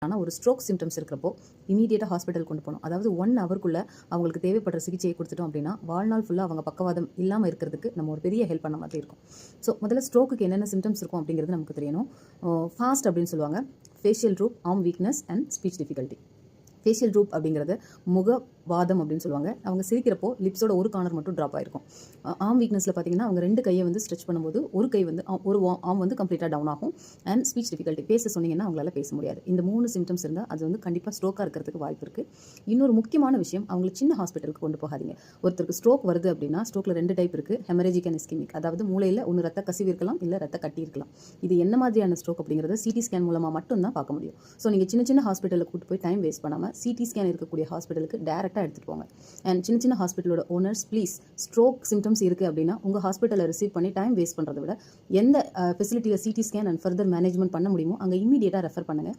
ஆனால் ஒரு stroke symptoms இருக்கிறப்போ இமீடியட்டாக ஹாஸ்பிட்டல் கொண்டு போகணும். அதாவது 1 ஹவருக்குள்ளே அவங்களுக்கு தேவைப்படுற சிகிச்சையை கொடுத்துட்டோம் அப்படின்னா வாழ்நாள் ஃபுல்லாக அவங்க பக்கவாதம் இல்லாமல் இருக்கிறதுக்கு நம்ம ஒரு பெரிய ஹெல்ப் பண்ண மாதிரி இருக்கும். ஸோ முதல்ல ஸ்ட்ரோக்குக்கு என்னென்ன சிம்டம்ஸ் இருக்கும் அப்படிங்கிறது நமக்கு தெரியணும். ஃபாஸ்ட் அப்படின்னு சொல்லுவாங்க. Facial troupe, arm weakness and speech difficulty. Facial troupe அப்படிங்கிறது முகவாதம் அப்படின்னு சொல்லுவாங்க. அவங்க சிரிக்கிறப்போ லிப்ஸோட ஒரு கார்னர் மட்டும் ட்ராப் ஆயிருக்கும். ஆர்ம் வீக்னஸில் பார்த்தீங்கன்னா அவங்க 2 கையை வந்து ஸ்ட்ரெச் பண்ணும்போது ஒரு கை வந்து ஒரு ஆர்ம் வந்து கம்ப்ளீட்டாக டவுன் ஆகும். அண்ட் ஸ்பீச் டிஃபிகல்ட்டி, பேச சொன்னீங்கன்னா அவங்களால பேச முடியாது. இந்த 3 சிம்டம்ஸ் இருந்தால் அது வந்து கண்டிப்பாக ஸ்ட்ரோக்காக இருக்கிறதுக்கு வாய்ப்பு இருக்குது. இன்னொரு முக்கியமான விஷயம், அவங்களை சின்ன ஹாஸ்பிட்டலுக்கு கொண்டு போகாதீங்க. ஒருத்தருக்கு ஸ்ட்ரோக் வருது அப்படின்னா ஸ்ட்ரோக்கில் 2 டைப் இருக்குது. Haemorrhagic and ischaemic. அதாவது மூளையில் ஒன்று ரத்த கசிவு இருக்கலாம், இல்லை ரத்த கட்டி இருக்கலாம். இது என்ன மாதிரியான ஸ்ட்ரோக் அப்படிங்கிறத சிடி ஸ்கேன் மூலமாக மட்டும்தான் பார்க்க முடியும். ஸோ நீங்கள் சின்ன ஹாஸ்பிட்டலில் கூட்டு போய் டைம் வேஸ்ட் பண்ணாமல் சிடி ஸ்கேன் இருக்கக்கூடிய ஹாஸ்பிட்டலுக்கு டேரெக்டாக எடுத்துகிட்டு போங்க. அண்ட் சின்ன ஹாஸ்பிட்டலோட ஓனர்ஸ் ப்ளீஸ், ஸ்ட்ரோக் சிம்டம்ஸ் இருக்குது அப்படின்னா உங்கள் ஹாஸ்பிட்டலை ரிசீவ் பண்ணி டைம் வேஸ்ட் பண்ணுறதை விட எந்த ஃபெசிலிட்டியில் CT scan and further management பண்ண முடியுமோ அங்கே இமீடியட்டாக ரெஃபர் பண்ணுங்கள்.